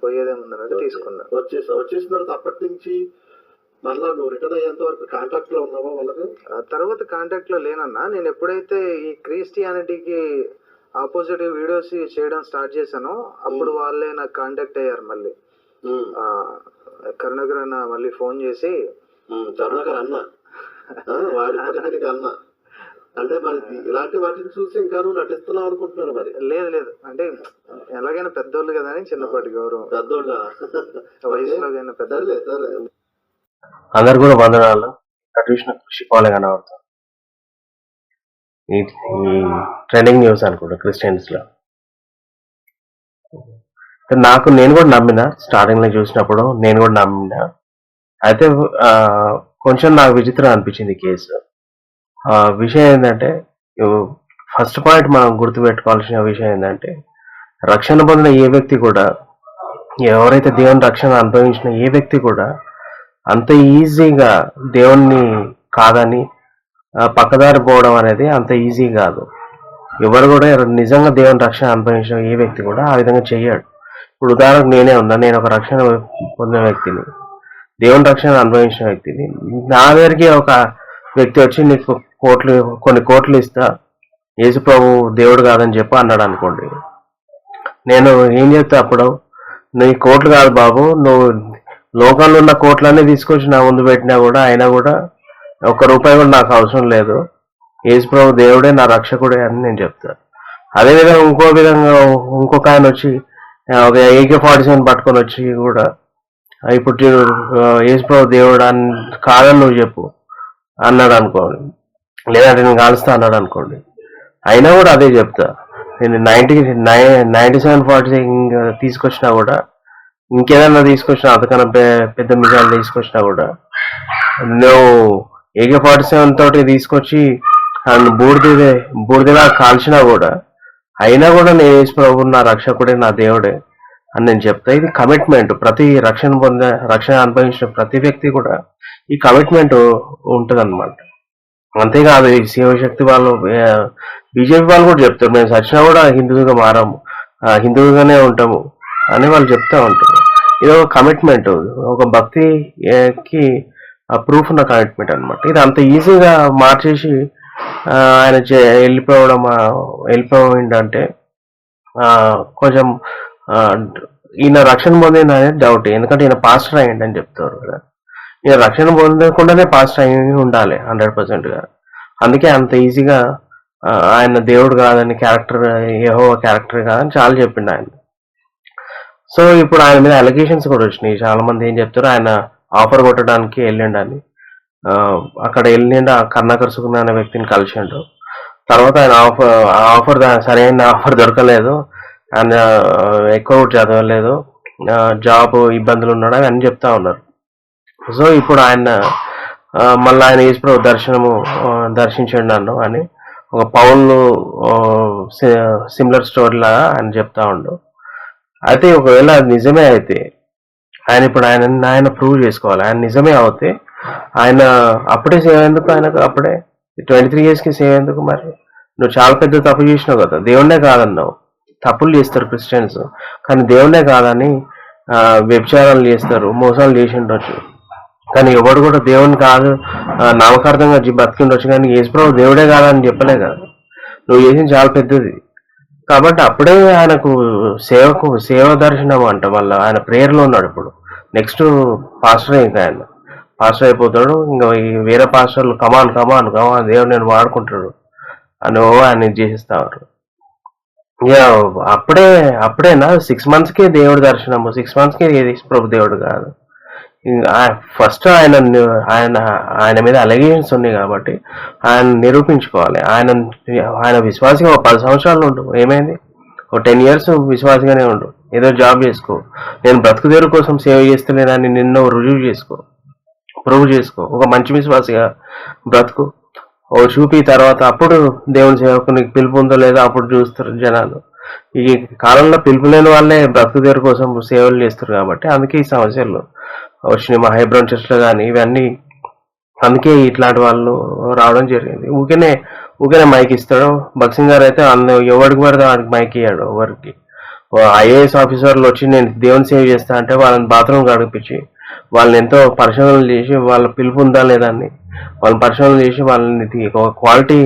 పోయేదేముందన్నట్టు తీసుకున్నా. వచ్చేసిన తర్వాత అప్పటి నుంచి మళ్ళా నువ్వు రిటర్న్ అయ్యేంత వరకు కాంటాక్ట్ లో ఉన్నావా వాళ్ళకి? తర్వాత కాంటాక్ట్ లో లేనన్నా. నేను ఎప్పుడైతే ఈ క్రిస్టియానిటీకి ఆపోజిట్ వీడియోస్ చేయడం స్టార్ట్ చేశానో అప్పుడు వాళ్ళే నాకు కాంటాక్ట్ అయ్యారు. మళ్ళీ కరుణాకర్ అన్న మళ్ళీ ఫోన్ చేసి, కరుణాకర్ అన్న వాడి అన్న అంటే మరి ఇలాంటి వాటిని చూసి ఇంకా నువ్వు నటిస్తున్నావు అనుకుంటున్నారు? మరి లేదు అంటే ఎలాగైనా పెద్దోళ్ళు కదా అని చిన్నపాటి గౌరవం. పెద్దోళ్ళ వయసులో పెద్దోళ్ళు. అందరు కూడా వందనాలు. చూసిన కృషి పాలే కనబడతాం. ఈ ట్రెండింగ్ న్యూస్ అనుకుంటా క్రిస్టియన్స్ లో. నేను కూడా నమ్మిన, స్టార్టింగ్ లో చూసినప్పుడు నేను కూడా నమ్మిన. అయితే కొంచెం నాకు విచిత్రం అనిపించింది కేసు. విషయం ఏంటంటే, ఫస్ట్ పాయింట్ మనం గుర్తుపెట్టుకోవాల్సిన విషయం ఏంటంటే, రక్షణ పొందిన ఏ వ్యక్తి కూడా, ఎవరైతే దేవుని రక్షణ అనుభవించిన ఏ వ్యక్తి కూడా అంత ఈజీగా దేవుణ్ణి కాదని పక్కదారి పోవడం అనేది అంత ఈజీ కాదు. ఎవరు కూడా నిజంగా దేవుని రక్షణ అనుభవించిన ఏ వ్యక్తి కూడా ఆ విధంగా చెయ్యాడు. ఇప్పుడు ఉదాహరణకు నేనే ఉన్నా, నేను ఒక రక్షణ పొందిన వ్యక్తిని, దేవుని రక్షణ అనుభవించిన వ్యక్తిని. నా దగ్గరికి ఒక వ్యక్తి వచ్చి నీకు కొన్ని కోట్లు ఇస్తా, యేసు ప్రభు దేవుడు కాదని చెప్పి అన్నాడు అనుకోండి. నేను ఏం చెప్తా అప్పుడు, నీ కోట్లు కాదు బాబు, నువ్వు లోకంలో ఉన్న కోట్లన్నీ తీసుకొచ్చి నా ముందు పెట్టినా కూడా అయినా కూడా ఒక్క రూపాయి కూడా నాకు అవసరం లేదు, యేసు ప్రభు దేవుడే నా రక్షకుడే అని నేను చెప్తాను. అదేవిధంగా ఇంకొక ఆయన వచ్చి ఒక AK-47 పట్టుకొని వచ్చి కూడా ఇప్పుడు యేసు ప్రభు దేవుడు అని కాదని నువ్వు చెప్పు అన్నాడు అనుకోండి, లేదంటే నేను కాలుస్తా అన్నాడు అనుకోండి, అయినా కూడా అదే చెప్తా. నేను 97-40 తీసుకొచ్చినా కూడా, ఇంకేదన్నా తీసుకొచ్చినా, అంతకన్నా పెద్ద మిజాలు తీసుకొచ్చినా కూడా, నువ్వు AK-47 తోటి తీసుకొచ్చి బూడిదలా కాల్చినా కూడా అయినా కూడా నేను యేసు ప్రభు నా రక్షకుడే నా దేవుడే అని నేను చెప్తా. ఇది కమిట్మెంట్. ప్రతి రక్షణ అనుభవించిన ప్రతి వ్యక్తి కూడా ఈ కమిట్మెంట్ ఉంటుంది అనమాట. అంతేకాదు, ఈ శివశక్తి వాళ్ళు, బీజేపీ వాళ్ళు కూడా చెప్తారు, మేము సచ్చినా కూడా హిందువుగా మారాము, హిందువుగానే ఉంటాము అని వాళ్ళు చెప్తా ఉంటారు. ఇది ఒక కమిట్మెంట్, ఒక భక్తికి ప్రూఫ్ ఉన్న కమిట్మెంట్ అనమాట. ఇది అంత ఈజీగా మార్చేసి ఆయన వెళ్ళిపోయిందంటే కొంచెం ఈయన రక్షణ పొందింది అనేది డౌట్. ఎందుకంటే ఈయన పాస్టర్ అయ్యింది అని చెప్తారు కదా. ఈయన రక్షణ పొందకుండానే పాస్టర్ అయ్యి ఉండాలి 100%గా. అందుకే అంత ఈజీగా ఆయన దేవుడు కాదని, యెహోవా క్యారెక్టర్ కాదని చాలా చెప్పిండు ఆయన. సో ఇప్పుడు ఆయన మీద అలిగేషన్స్ కూడా వచ్చినాయి. చాలా మంది ఏం చెప్తారు, ఆయన ఆఫర్ కొట్టడానికి వెళ్ళిండని. అక్కడ వెళ్ళిండు, ఆ కరుణాకర్ సుగుణ అనే వ్యక్తిని కలిసిండు. తర్వాత ఆయన ఆఫర్ సరైన ఆఫర్ దొరకలేదు, ఆయన ఎక్కువ చదవలేదు, జాబ్ ఇబ్బందులు ఉన్నాడు అని చెప్తా ఉన్నారు. సో ఇప్పుడు ఆయన మళ్ళీ ఆయన యేసు ప్రభు దర్శించండి నన్ను అని ఒక పౌల్ సిమిలర్ స్టోరీ లాగా ఆయన చెప్తా ఉండు. అయితే ఒకవేళ అది నిజమే అయితే, ఇప్పుడు ఆయన ప్రూవ్ చేసుకోవాలి. ఆయన నిజమే అవుతే ఆయన అప్పుడే సేవ్ ఎందుకు? ఆయనకు అప్పుడే 23 yearsకి సేవ్ ఎందుకు? మరి నువ్వు చాలా పెద్ద తప్పు చేసినావు కదా, దేవుణ్ణే కాదన్నావు. తప్పులు చేస్తారు క్రిస్టియన్స్, కానీ దేవుణ్ణే కాదని వ్యభిచారాలు చేస్తారు, మోసాలు చేసి ఉండొచ్చు, కానీ ఎవడు కూడా దేవుని కాదు నామకార్థంగా బతికిండొచ్చు, కానీ యేసు ప్రభు దేవుడే కాదని చెప్పలే కదా. నువ్వు చేసింది చాలా పెద్దది. కాబట్టి అప్పుడే ఆయనకు సేవ దర్శనం అంట. మళ్ళీ ఆయన ప్రేయర్లో ఉన్నాడు. ఇప్పుడు నెక్స్ట్ పాస్టర్, ఇంకా ఆయన పాస్టర్ అయిపోతాడు. ఇంకా వేరే పాస్టర్లు కమాన్ దేవుడు నేను వాడుకుంటాడు అని ఆయన చేసేస్తారు. ఇక అప్పుడేనా 6 monthsకే దేవుడి దర్శనము, 6 monthsకే ప్రభు దేవుడు కాదు. ఫస్ట్ ఆయన మీద అలిగేషన్స్ ఉన్నాయి కాబట్టి ఆయన నిరూపించుకోవాలి. ఆయన విశ్వాసిగా 10 సంవత్సరాలు ఉండు, ఏమైంది? 10 years విశ్వాసిగానే ఉండు, ఏదో జాబ్ చేసుకో, నేను బ్రతుకుదేరు కోసం సేవ చేస్తలేనని నిన్ను ప్రూవ్ చేసుకో, ఒక మంచి విశ్వాసిగా బ్రతుకు, చూపి తర్వాత అప్పుడు దేవుని సేవకు నీకు పిలుపు ఉందో లేదో అప్పుడు చూస్తారు జనాలు. ఈ కాలంలో పిలుపు లేని వాళ్ళే బ్రతుకుదేరు కోసం సేవలు చేస్తారు కాబట్టి అందుకే ఈ సమస్యలు వచ్చినాయి. మా హైబ్రౌన్ చర్చ్లో కానీ ఇవన్నీ, అందుకే ఇట్లాంటి వాళ్ళు రావడం జరిగింది. ఊరికనే మైక్ ఇస్తాడు. భక్సింగ్ గారు అయితే ఎవరికి పడితే వాడికి మైక్ ఇయ్యాడు. ఐఏఎస్ ఆఫీసర్లు వచ్చి నేను దేవుని సేవ చేస్తా అంటే వాళ్ళని బాత్రూమ్ గడిపించి వాళ్ళని ఎంతో పరిశోధనలు చేసి వాళ్ళ పిలుపు ఉందా లేదా అని వాళ్ళని పరిశోధనలు చేసి వాళ్ళని ఒక క్వాలిటీ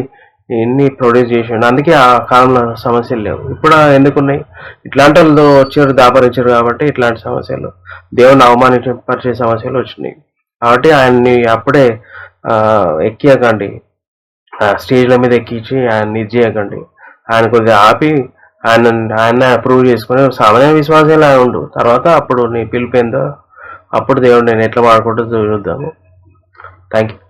ఇన్ని ప్రొడ్యూస్ చేసి అందుకే ఆ కాలంలో సమస్యలు లేవు. ఇప్పుడు ఎందుకున్నాయి? ఇట్లాంటి వాళ్ళు వచ్చారు, దాపరించారు కాబట్టి ఇట్లాంటి సమస్యలు, దేవుని అవమానించపరిచే సమస్యలు వచ్చినాయి. కాబట్టి ఆయన్ని అప్పుడే ఎక్కియకండి, స్టేజ్ల మీద ఎక్కించి ఆయన ఇది చేయకండి. ఆయన కొద్దిగా ఆపి ఆయన అప్రూవ్ చేసుకుని సామాన్య విశ్వాసాలు ఆయన ఉండు. తర్వాత అప్పుడు నీ పిలిపోయిందో అప్పుడు దేవుడు నేను ఎట్లా వాడుకుంటూ చూద్దాము. Thank you.